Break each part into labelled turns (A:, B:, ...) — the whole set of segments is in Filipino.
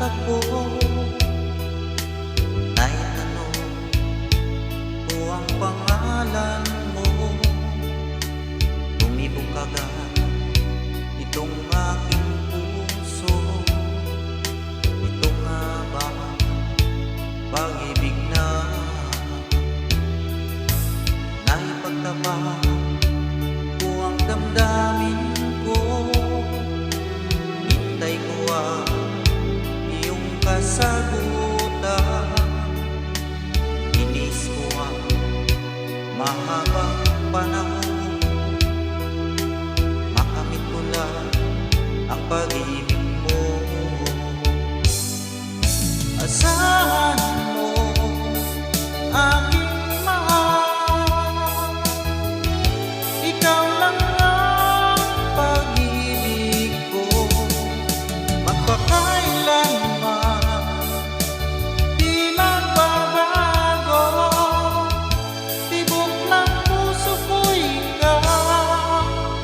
A: ako, naitanong ko ang pangalan mo. Tumibok agad itong aking puso. Ito nga ba pag-ibig na naipagtabak ko ang damdamin ko? Hintay ko ang iyong kasagutan. Inis ko ang mahabang panahon. Makamit ko lang ang pag-ibig mo. Asahan mo aking mahal, ikaw lang ang pag-ibig ko. Magpakailanman di magbabago, tibok ng puso ko ikaw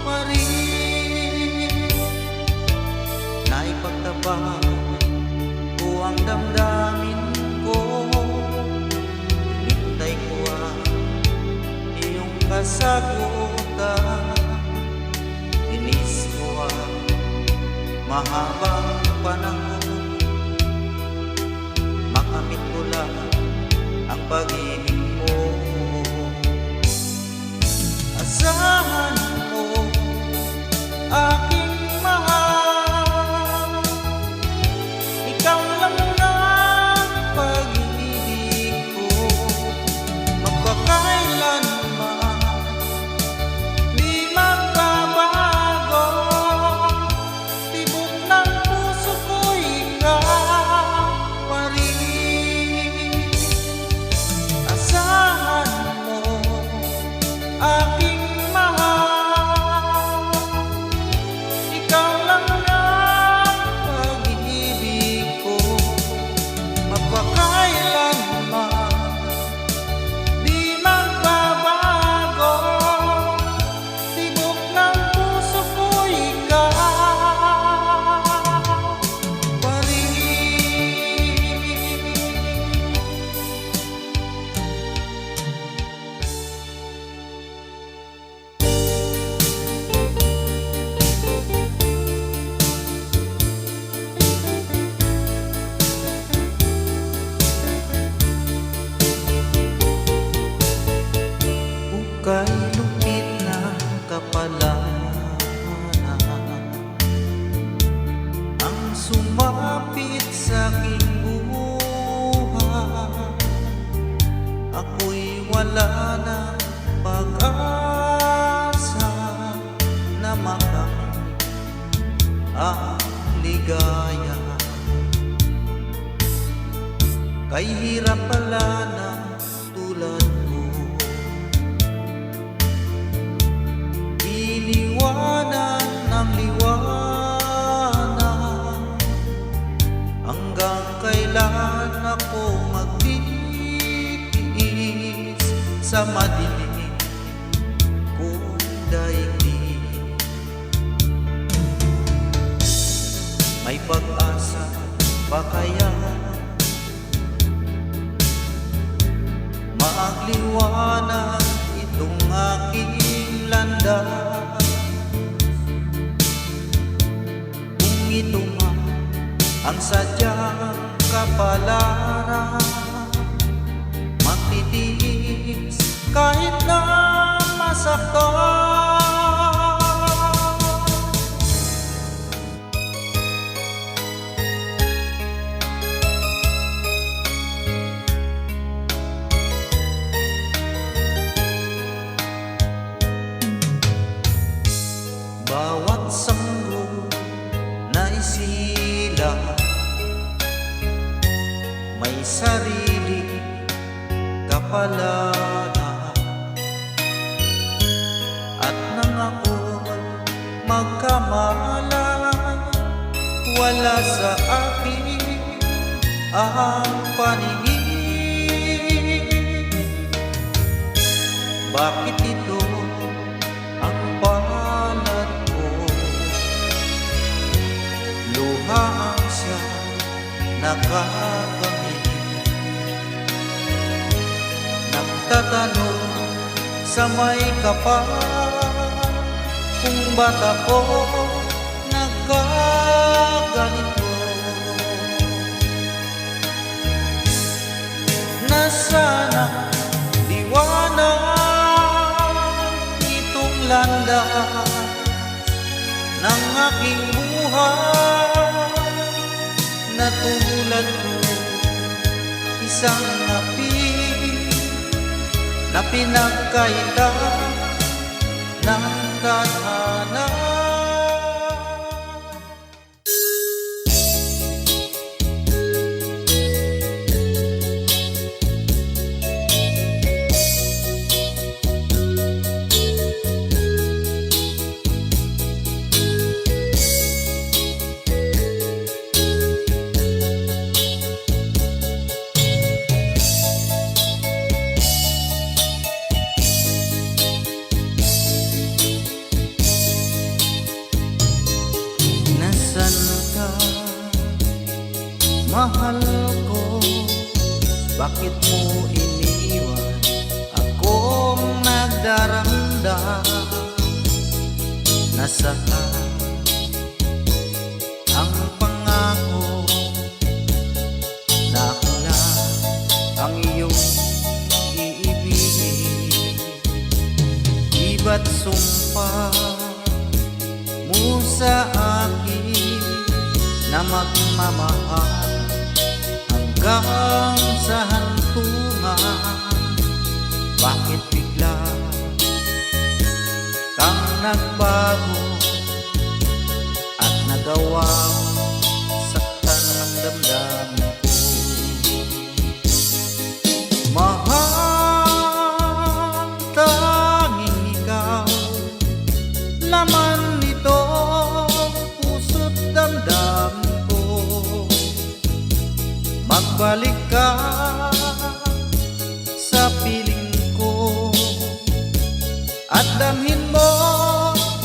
A: pa rin. Naipagtabak ko ang damdamin ko. Hinintay ko ang iyong kasagutan. Inis ko ang mahabang panahon. Makamit ko lang ang pag-ibig mo. Asahan mo aking mahal, ikaw lang ang pag-ibig ko. Magpakailanman di magbabago, tibok ng puso ko ikaw pa rin. Asahan mo aking mahal, ikaw lang ang pag-ibig ko. Magpakailanman di magbabago, tibok ng puso ko ikaw pa rin. Hukay lupit na kapalaran ang sumapit sa aking buhay. Ako'y wala ng pag-asa na makamit ang ligaya. Kay hirap pala ng tulad ko, iniwanan ng liwanag. Hanggang kailan ako magtitiis sa madilim kong daigdig? May pag-asa ba kaya magliwanag itong aking landas? Kung ito man ang sadyang kapalaran, magtitiis kahit na masaktan. Bawat sanggo na isila may sarili kapalaran. At nang ako'y magkamalay, wala sa akin ang paningin. Bakit ito ang palad ko? Luha ang siyang nakakamit. Nagtatanong sa may kapal, kung ba't ako nagkaganito. Nasaan ang liwanag itong landas ng aking buhay, na tulad ko isang napi na pinagkaita ng tadhana. Mahal ko, bakit mo iniwan akong nagdaranda? Nasaan ang pangako na ako lang ang iyong iibigin? Iba't sumpa mo sa akin na magmamahal hanggang sa hantungan. Bakit bigla kang nagbago at nagawang saktan ng damdamin ko? Mahal, tanging ikaw, laman nito puso't damdamin ko. Magbalik ka sa piling ko at damhin mo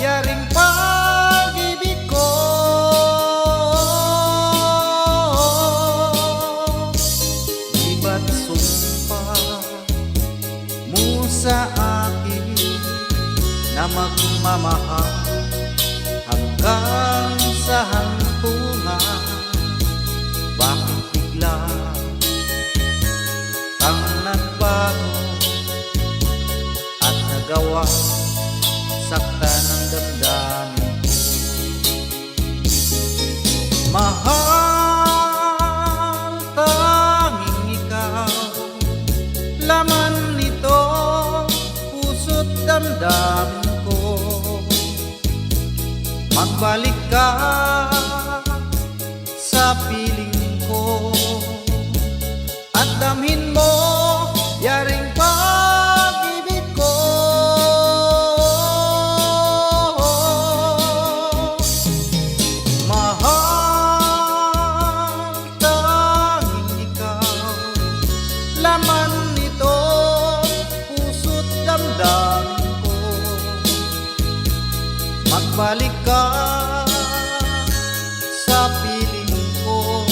A: yaring pag-ibig ko. Iba't sumpa mo sa akin na magmamahal hanggang sa hantungan. Bakit bigla kang nagbago at nagawa sakta ng damdamin ko? Mahal, tanging ikaw, laman nito puso't damdamin ko. Magbalik ka sa piling ko at damhin mo yaring pag-ibig ko. Mahal, tanging ikaw, laman nito puso't damdamin ko. Magbalik ka sa piling ko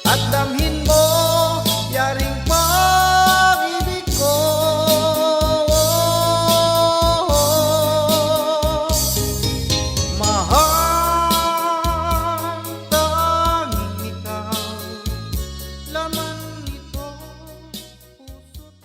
A: at damhin mo yaring pag-ibig ko. Mahal, tanging ikaw, laman nito puso't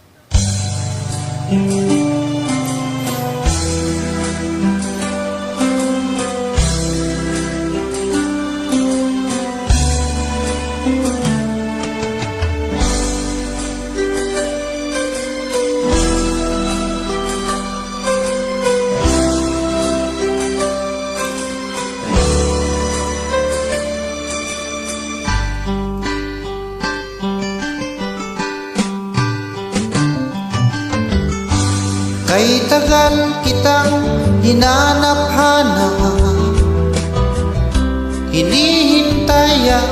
A: kay tagal kitang hinanap-hanap, hinihintay at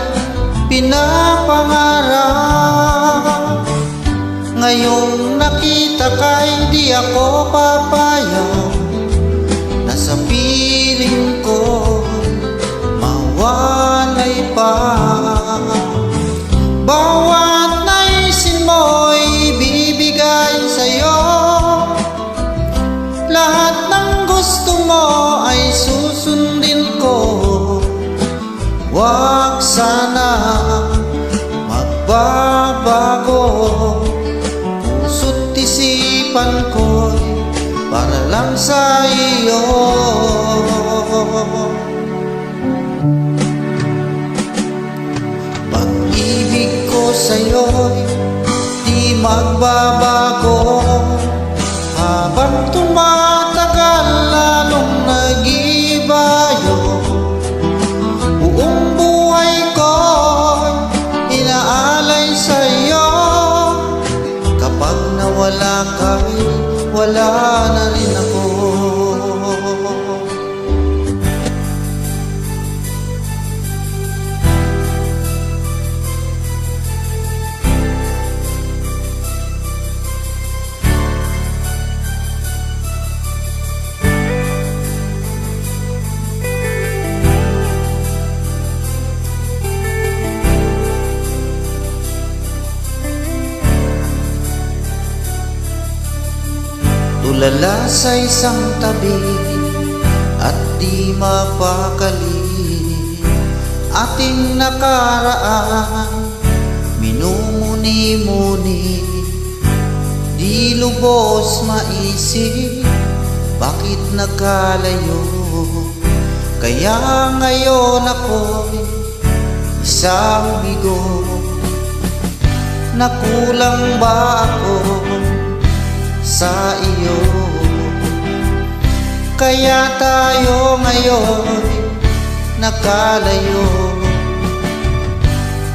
A: pinapangarap. Ngayong nakita kay di ako papayag na sa piling ko mawalay pa. Huwag sana magbabago, puso't isipan ko'y para lang sa iyo. Pag-ibig ko sa'yo'y di magbabago, habang tumatagal lalong nag-iiba yun. Buong buhay ko'y inaalay sa'yo, kapag nawala ka'y wala na rin ako. Tulala sa isang tabi at di mapakali, ating nakaraan minumuni-muni, di lubos maisip bakit nagkalayo. Kaya ngayon ako'y isang bigo, nakulang ba ako sa iyo? Kaya tayo ngayon nagkalayo,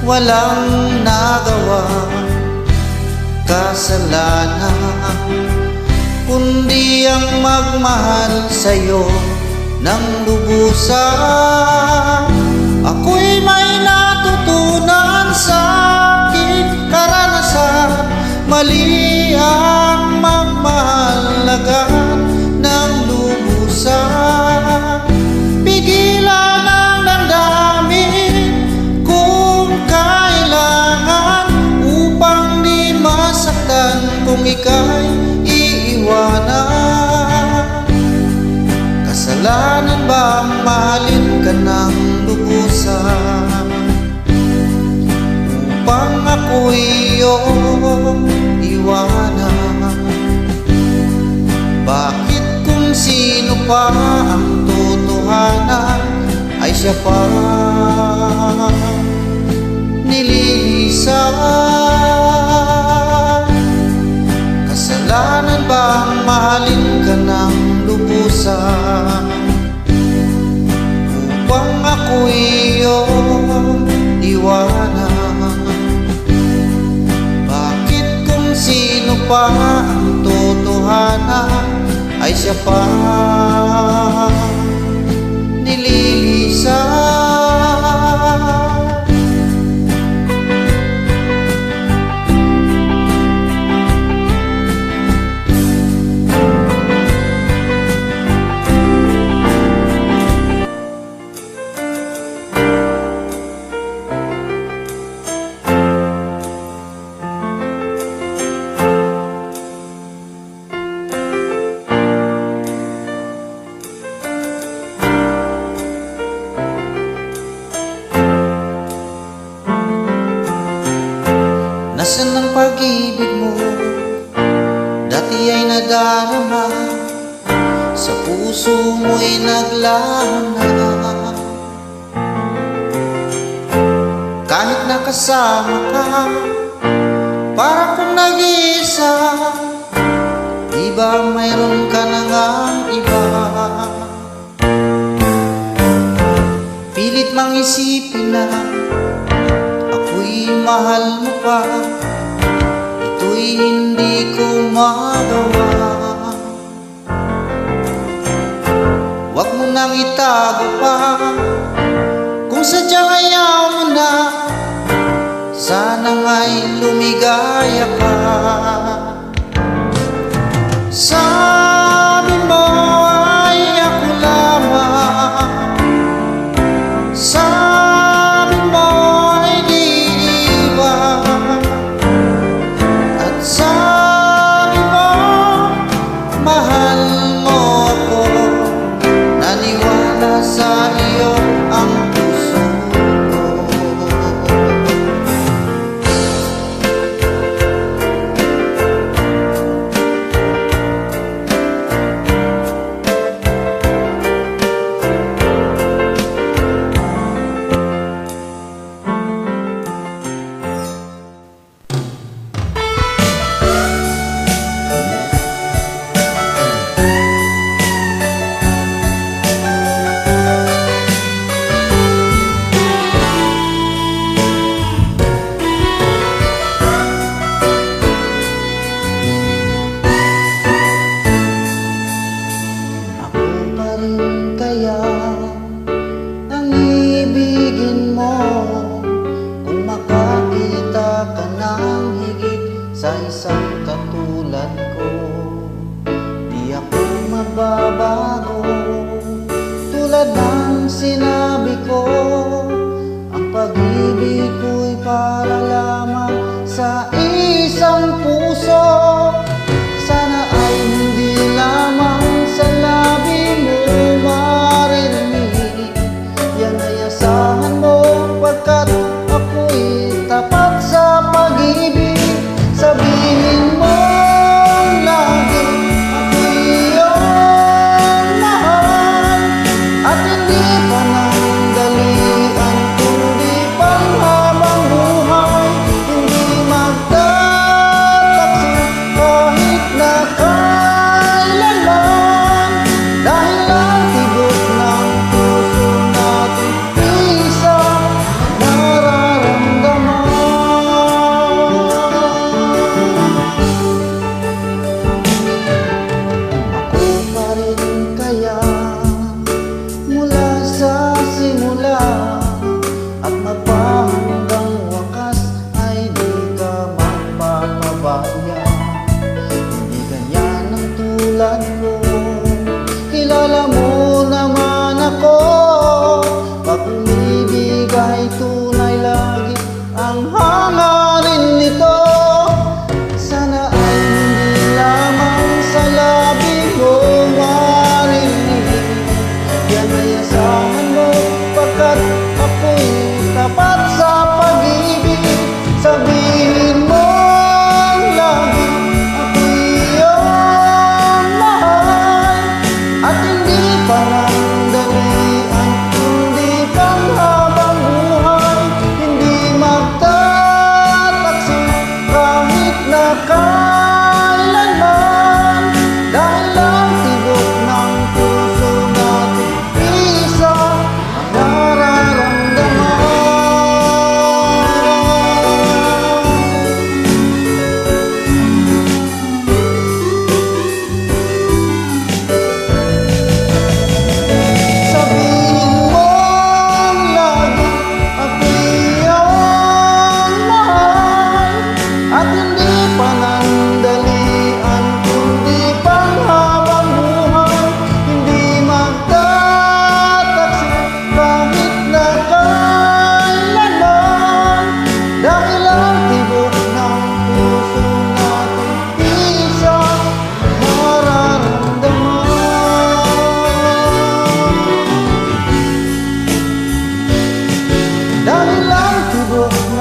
A: walang nagawa kasalanan, kundi ang magmahal sa'yo ng lubusan. Ako'y may natutunan sa aking karanasan, mali ang magmahal agad ng lubusan. Pigilan ang damdamin kung kailangan, upang di masaktan kung ika'y iiwanan. Kasalanan ba mahalin ka ng lubusan, upang ako'y iyong iwanan? Bakit kung sino pa ang totohanan ay siya pa nililisan? Kasalanan bang mahalin ka ng lubusan, upang ako'y iyong iwanan? Bakit kung sino pa ang totohanan ay siya pa nililisan? Nasaan ang pag-ibig mo? Dati ay nadarama, sa puso mo'y naglana. Kahit nakasama ka, para kung nag-iisa, di ba mayroon ka na ngang iba? Pilit mang isipin na ako'y mahal mo pa, ito'y hindi ko magawa. Huwag mo nang itago pa, kung sadyang ayaw mo na, sana nga'y lumigaya ka. Sabi mo ay ako lamang, sabi mo ay di iba, at sabi mo mahal mo ako. Naniwala sa iyo ang puso buhok